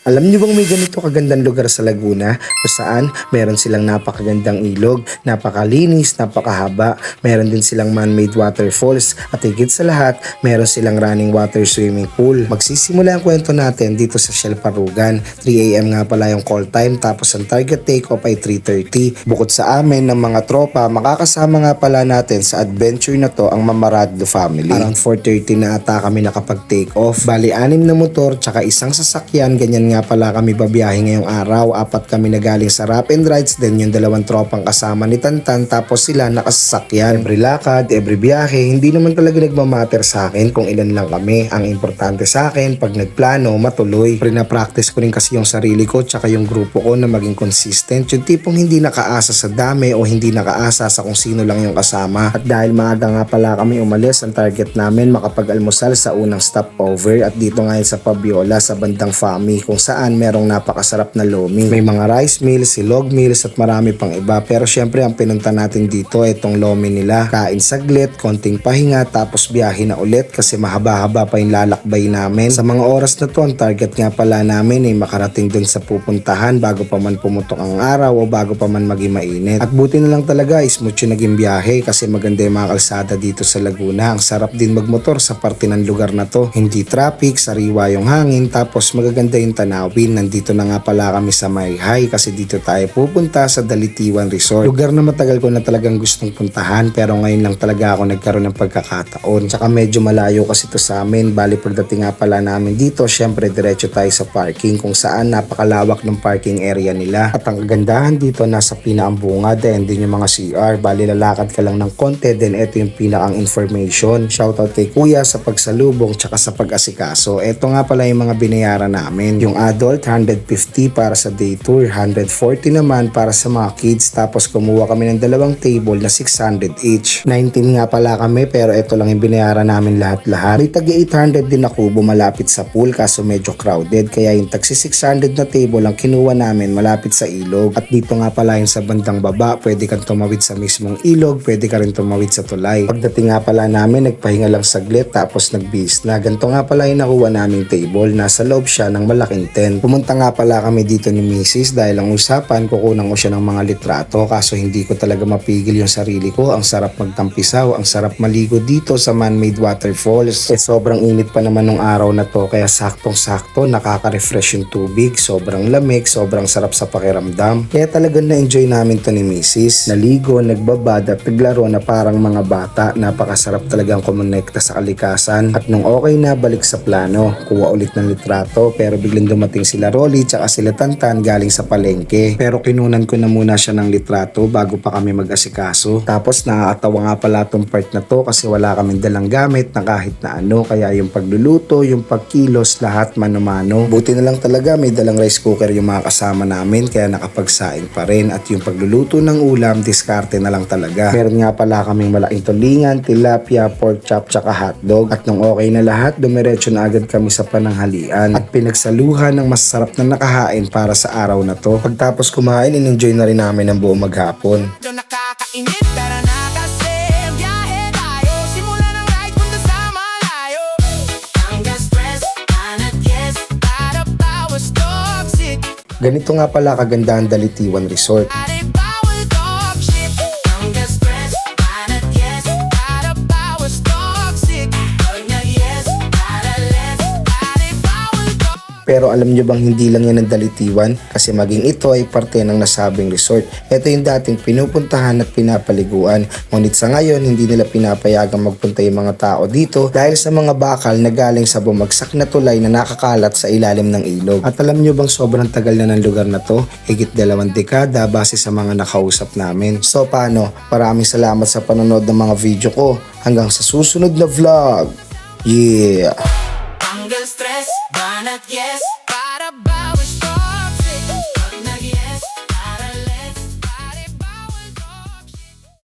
Alam niyo bang may ganito kagandang lugar sa Laguna kung saan meron silang napakagandang ilog, napakalinis, napakahaba, meron din silang man-made waterfalls at higit sa lahat, meron silang running water swimming pool. Magsisimula ang kwento natin dito sa Shell Parugan. 3 AM nga pala yung call time tapos ang target take-off ay 3:30. Bukod sa amin ng mga tropa, makakasama nga pala natin sa adventure na to ang Mamaradlo family. Around 4:30 na ata kami nakapag-take off. Bali, 6 na motor tsaka isang sasakyan, ganyan nga pala kami babiyahe ngayong araw. 4 kami na galing sa Rap and Rides, then yung 2 tropang kasama ni Tantan, tapos sila nakasasakyan. Every lakad, every biyahe, hindi naman talaga nagmamatter sa akin kung ilan lang kami. Ang importante sa akin, pag nagplano, matuloy. Prina-practice ko rin kasi yung sarili ko tsaka yung grupo ko na maging consistent. Yung tipong hindi nakaasa sa dami o hindi nakaasa sa kung sino lang yung kasama. At dahil maaga nga pala kami umalis, ang target namin makapag-almusal sa unang stopover at dito ngayon sa Pabiola sa bandang Fami kung saan merong napakasarap na lomi. May mga rice meals, silog meals at marami pang iba, pero syempre ang pinunta natin dito ay itong lomi nila. Kain saglit, konting pahinga tapos biyahe na ulit kasi mahaba-haba pa yung lalakbay namin. Sa mga oras na to, ang target nga pala namin ay makarating dun sa pupuntahan bago pa man pumutok ang araw o bago pa man maging mainit. At buti na lang talaga smooth yung naging biyahe kasi maganda yung mga kalsada dito sa Laguna. Ang sarap din magmotor sa parte ng lugar na to. Hindi traffic, sariwa yung hangin, tapos magaganda yung tanawin. Nandito na nga pala kami sa Mayhay kasi dito tayo pupunta sa Dalitiwan Resort. Lugar na matagal ko na talagang gustong puntahan pero ngayon lang talaga ako nagkaroon ng pagkakataon. Tsaka medyo malayo kasi to sa amin. Bali pagdating nga pala namin dito, syempre diretso tayo sa parking kung saan napakalawak ng parking area nila. At ang kagandahan dito nasa pinakambungad and din yung mga CR. Bali lalakad ka lang ng konti, then ito yung pinakang information. Shoutout kay Kuya sa pagsalubong tsaka sa pag-asikaso. Ito nga pala yung mga binayaran namin. Yung adult, 150 para sa day tour, 140 naman para sa mga kids. Tapos kumuha kami ng 2 table na 600 each. 19 nga pala kami pero ito lang yung binayaran namin lahat-lahat. May tagi 800 din ako bumalapit sa pool kaso medyo crowded. Kaya yung tagsi 600 na table ang kinuha namin malapit sa ilog. At dito nga pala yung sa bandang baba, pwede kang tumawid sa mismong ilog, pwede ka rin tumawid sa tulay. Pagdating nga pala namin, nagpahinga lang saglit tapos nagbihis na. Ganito nga pala yung nakuha naming table. Nasa loob siya ng malaking tent. Pumunta nga pala kami dito ni Mrs. dahil ang usapan, kukunan ko siya ng mga litrato kaso hindi ko talaga mapigil yung sarili ko. Ang sarap magtampisaw, ang sarap maligo dito sa man-made waterfalls. Sobrang init pa naman nung araw na to kaya saktong-sakto nakaka-refresh yung tubig. Sobrang lamig, sobrang sarap sa pakiramdam. Kaya talagang na-enjoy namin to ni Mrs. Naligo, nagbabad at naglaro na parang mga bata. Napakasarap talagang kumonekta sa kalikasan. At nung okay na, balik sa plano. Kuha ulit ng litrato pero biglang dumating sila Rolly tsaka sila Tantan galing sa palengke. Pero kinunan ko na muna siya ng litrato bago pa kami mag-asikaso. Tapos nakakatawa nga pala tong part na to kasi wala kaming dalang gamit na kahit na ano. Kaya yung pagluluto, yung pagkilos, lahat mano-mano. Buti na lang talaga may dalang rice cooker yung mga kasama namin kaya nakapagsaing pa rin. At yung pagluluto ng ulam, diskarte na lang talaga. Meron nga pala kaming malaking tulingan, tilapia, pork chop, tsaka hotdog. At nung okay na lahat, dumiretso na agad kami sa pananghalian. At pinagsaluhan ng masarap na nakahain para sa araw na to. Pagtapos kumain, in-enjoy na rin namin ang buong maghapon. Nakakainit, tara na kasi biyahe tayo. Simula ng ride, punta sa malayo. Hanggang stress, hanat yes, para bawas toxic. Ganito nga pala kaganda ang Dalitiwan Resort. Para bawal toxic. Hanggang stress, hanat yes, para bawas toxic. Pag nag-yes, para less, para bawal toxic. Pero alam nyo bang hindi lang yan ang Dalitiwan? Kasi maging ito ay parte ng nasabing resort. Ito yung dating pinupuntahan at pinapaliguan. Ngunit sa ngayon, hindi nila pinapayagang magpunta yung mga tao dito dahil sa mga bakal na galing sa bumagsak na tulay na nakakalat sa ilalim ng ilog. At alam nyo bang sobrang tagal na ng lugar na to? Higit 2 dekada base sa mga nakausap namin. So paano? Maraming salamat sa panonood ng mga video ko. Hanggang sa susunod na vlog. Yeah! Hanggang stress, banat yes.